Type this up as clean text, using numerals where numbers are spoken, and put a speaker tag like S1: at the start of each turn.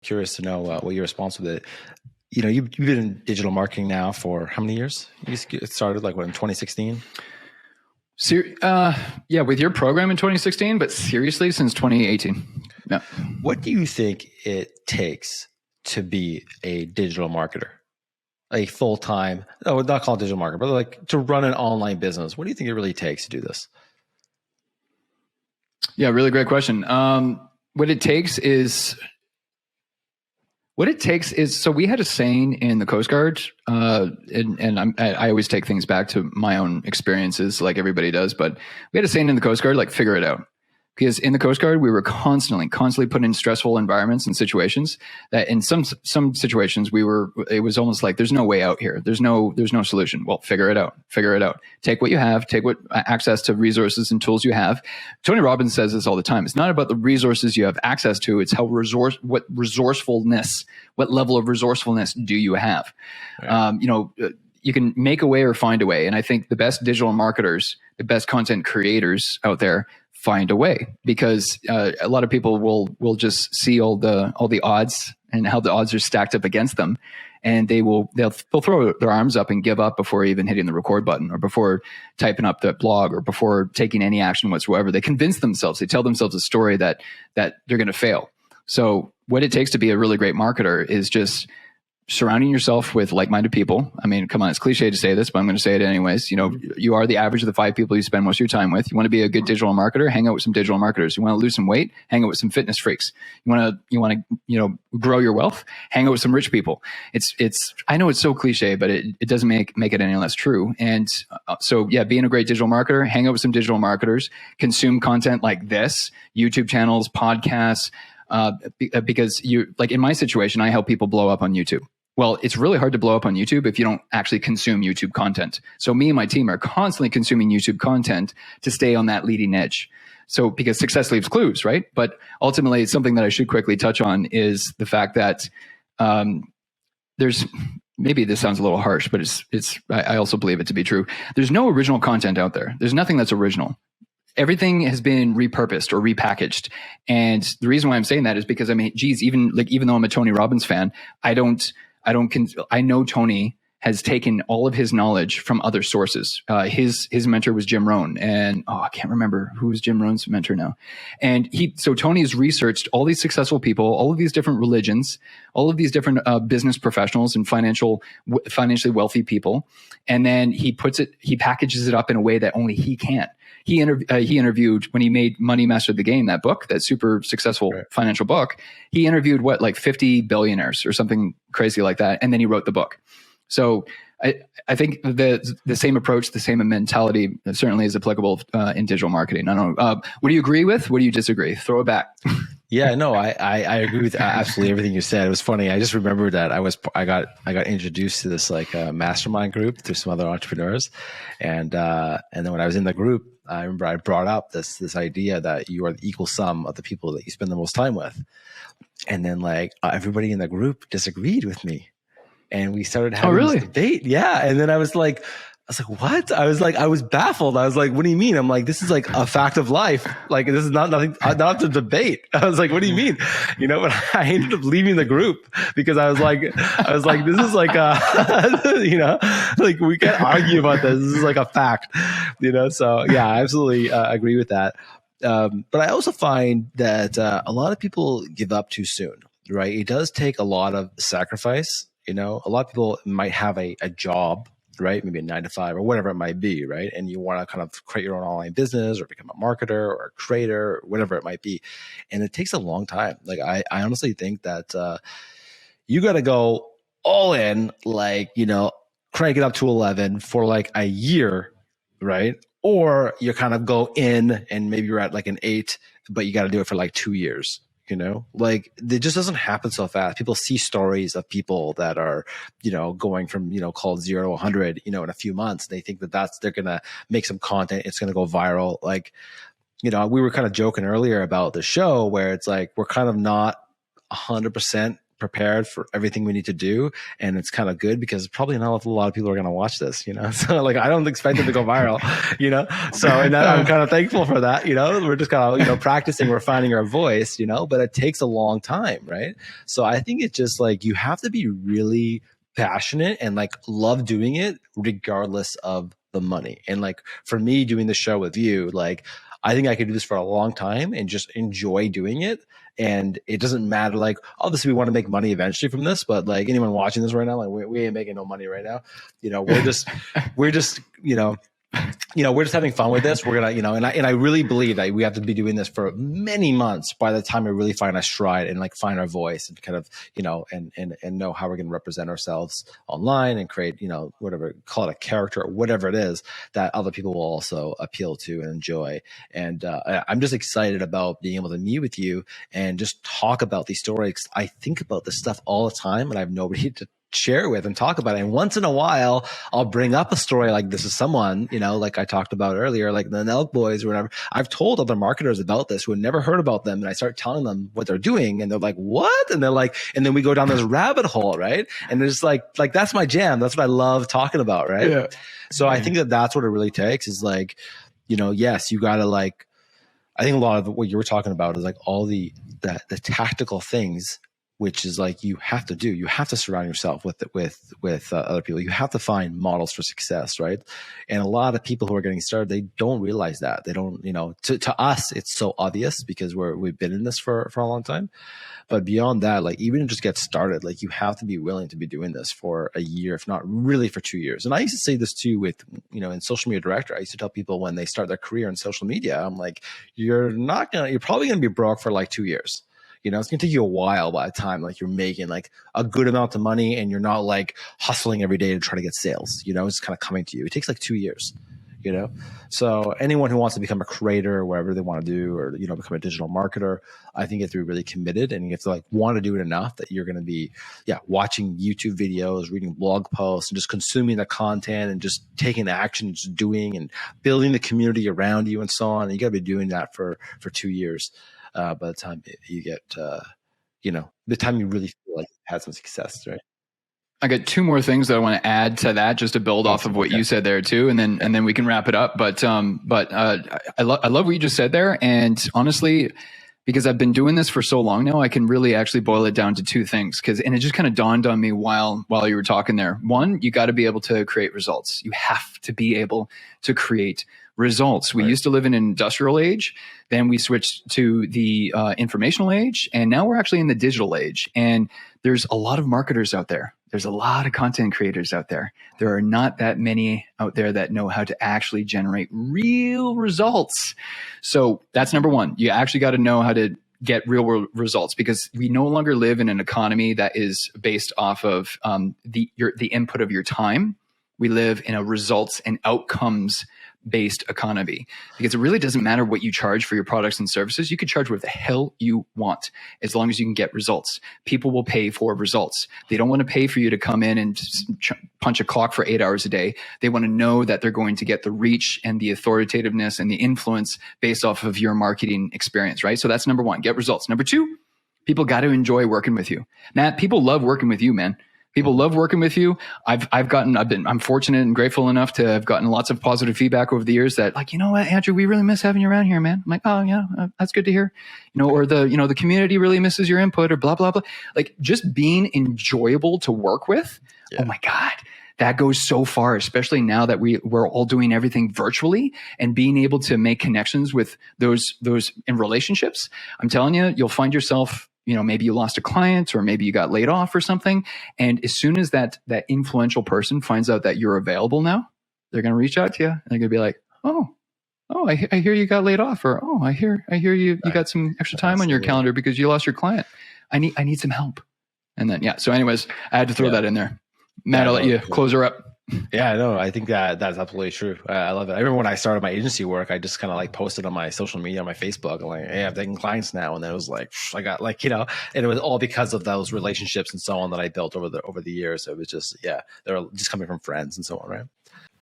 S1: curious to know what your response with it. You know, you've been in digital marketing now for how many years? You started like what, in 2016?
S2: Yeah, with your program in 2016, but seriously since 2018. Yeah.
S1: What do you think it takes to be a digital marketer? A full-time, not called digital marketer, but like to run an online business. What do you think it really takes to do this?
S2: Yeah, really great question. What it takes is, so we had a saying in the Coast Guard, and I always take things back to my own experiences like everybody does, but we had a saying in the Coast Guard, like, figure it out. Because in the Coast Guard, we were constantly put in stressful environments and situations that in some situations it was almost like there's no way out here. There's no solution. Well, figure it out. Take what you have, take what access to resources and tools you have. Tony Robbins says this all the time. It's not about the resources you have access to. It's what level of resourcefulness do you have? Right. You can make a way or find a way. And I think the best digital marketers, the best content creators out there find a way, because a lot of people will just see all the odds and how the odds are stacked up against them, and they'll throw their arms up and give up before even hitting the record button, or before typing up the blog, or before taking any action whatsoever. They convince themselves, they tell themselves a story that they're going to fail. So what it takes to be a really great marketer is just surrounding yourself with like-minded people. I mean, come on, it's cliche to say this, but I'm going to say it anyways. You know, you are the average of the 5 people you spend most of your time with. You want to be a good digital marketer, hang out with some digital marketers. You want to lose some weight, hang out with some fitness freaks. You want to grow your wealth, hang out with some rich people. I know it's so cliche, but it doesn't make it any less true. And so yeah, being a great digital marketer, hang out with some digital marketers, consume content like this, YouTube channels, podcasts, because like in my situation, I help people blow up on YouTube. Well, it's really hard to blow up on YouTube if you don't actually consume YouTube content. So me and my team are constantly consuming YouTube content to stay on that leading edge. So because success leaves clues, right? But ultimately, something that I should quickly touch on is the fact that there's, maybe this sounds a little harsh, but I also believe it to be true. There's no original content out there. There's nothing that's original. Everything has been repurposed or repackaged. And the reason why I'm saying that is because, I mean, geez, even though I'm a Tony Robbins fan, I know Tony has taken all of his knowledge from other sources. His mentor was Jim Rohn, and I can't remember who was Jim Rohn's mentor now. And so Tony has researched all these successful people, all of these different religions, all of these different business professionals and financially wealthy people, and then he packages it up in a way that only he can. He interviewed, when he made Money Mastered the Game, that book, that super successful financial book, he interviewed like 50 billionaires or something crazy like that. And then he wrote the book. So I think the same approach, the same mentality certainly is applicable in digital marketing. I don't know. What do you agree with? What do you disagree? Throw it back.
S1: Yeah, no, I agree with absolutely everything you said. It was funny. I just remembered that I got introduced to this like mastermind group through some other entrepreneurs, and then when I was in the group, I remember I brought up this idea that you are the equal sum of the people that you spend the most time with, and then like everybody in the group disagreed with me, and we started having this debate. Yeah, and then I was like, what? I was baffled. I was like, what do you mean? I'm like, this is like a fact of life. Like, this is not to debate. I was like, what do you mean? You know, but I ended up leaving the group because I was like, this is like you know, like we can't argue about this. This is like a fact, you know? So yeah, I absolutely agree with that. But I also find that a lot of people give up too soon, right? It does take a lot of sacrifice. You know, a lot of people might have a job, right? Maybe a 9-to-5 or whatever it might be, right? And you want to kind of create your own online business or become a marketer or a creator or whatever it might be. And it takes a long time. Like I honestly think that you got to go all in, like, you know, crank it up to 11 for like a year, right? Or you kind of go in and maybe you're at like an 8, but you got to do it for like 2 years. You know, like it just doesn't happen so fast. People see stories of people that are, you know, going from, you know, called 0 to 100, you know, in a few months. They think that they're going to make some content. It's going to go viral. Like, you know, we were kind of joking earlier about the show where it's like, we're kind of not 100% prepared for everything we need to do. And it's kind of good because probably not a lot of people are going to watch this, so like, I don't expect it to go viral, so, and I'm kind of thankful for that. We're just kind of, practicing, we're finding our voice, but it takes a long time. Right. So I think it's just like, you have to be really passionate and like love doing it regardless of the money. And like, for me doing the show with you, like, I think I could do this for a long time and just enjoy doing it. And it doesn't matter, like, obviously we want to make money eventually from this, but like anyone watching this right now, like we ain't making no money right now. We're just, we're just having fun with this. We're going to, and I really believe that we have to be doing this for many months by the time we really find our stride and like find our voice and kind of, and know how we're going to represent ourselves online and create, whatever, call it a character or whatever it is that other people will also appeal to and enjoy. And I'm just excited about being able to meet with you and just talk about these stories. I think about this stuff all the time and I have nobody to share with and talk about it. And once in a while, I'll bring up a story like this is someone, like I talked about earlier, like the Nelk Boys or whatever. I've told other marketers about this who had never heard about them. And I start telling them what they're doing and they're like, what? And they're like, and then we go down this rabbit hole. Right. And it's like, that's my jam. That's what I love talking about. Right. Yeah. So I think that's what it really takes is like, yes, you got to like, I think a lot of what you were talking about is like all the tactical things, which is like you have to surround yourself with other people. You have to find models for success, right? And a lot of people who are getting started, they don't realize that. They don't, to us, it's so obvious because we've been in this for a long time. But beyond that, like even just get started, like you have to be willing to be doing this for a year, if not really for 2 years. And I used to say this too with, in social media director, I used to tell people when they start their career in social media, I'm like, you're probably going to be broke for like 2 years. It's going to take you a while by the time like you're making like a good amount of money and you're not like hustling every day to try to get sales, it's kind of coming to you. It takes like 2 years, So anyone who wants to become a creator or whatever they want to do or, become a digital marketer, I think you have to be really committed and you have to like want to do it enough that you're going to be, watching YouTube videos, reading blog posts and just consuming the content and just taking action, just doing and building the community around you and so on. And you got to be doing that for 2 years. By the time you get, the time you really feel like you had some success, right?
S2: I got two more things that I want to add to that, just to build off of what you said there too, and then we can wrap it up. But I love what you just said there, and honestly, because I've been doing this for so long now, I can really actually boil it down to two things. And it just kind of dawned on me while you were talking there. One, you got to be able to create results. You have to be able to create results. We used to live in an industrial age, then we switched to the informational age, and now we're actually in the digital age. And there's a lot of marketers out there. There's a lot of content creators out there. There are not that many out there that know how to actually generate real results. So that's number one. You actually got to know how to get real world results, because we no longer live in an economy that is based off of the input of your time. We live in a results and outcomes based economy, because it really doesn't matter what you charge for your products and services. You can charge what the hell you want as long as you can get results. People will pay for results. They don't want to pay for you to come in and punch a clock for 8 hours a day. They want to know that they're going to get the reach and the authoritativeness and the influence based off of your marketing experience, right? So that's number one, get results. Number two, people got to enjoy working with you. Matt, people love working with you, man. People love working with you. I'm fortunate and grateful enough to have gotten lots of positive feedback over the years that, like, you know what, Andrew, we really miss having you around here, man. I'm like, oh yeah, that's good to hear. Or the community really misses your input, or blah, blah, blah. Like, just being enjoyable to work with. Yeah. Oh my God. That goes so far, especially now that we're all doing everything virtually, and being able to make connections with those in relationships. I'm telling you, you'll find yourself, maybe you lost a client, or maybe you got laid off or something. And as soon as that influential person finds out that you're available now, they're going to reach out to you and they're going to be like, oh, I hear you got laid off, or, oh, I hear you got some extra time on your calendar because you lost your client. I need some help. And then, so anyways, I had to throw that in there. Matt, I'll let you close her up.
S1: Yeah, no, I think that's absolutely true. I love it. I remember when I started my agency work, I just kind of like posted on my social media, on my Facebook, like, hey, I'm taking clients now. And then it was like, I got like, and it was all because of those relationships and so on that I built over the years. So it was just, they're just coming from friends and so on, right?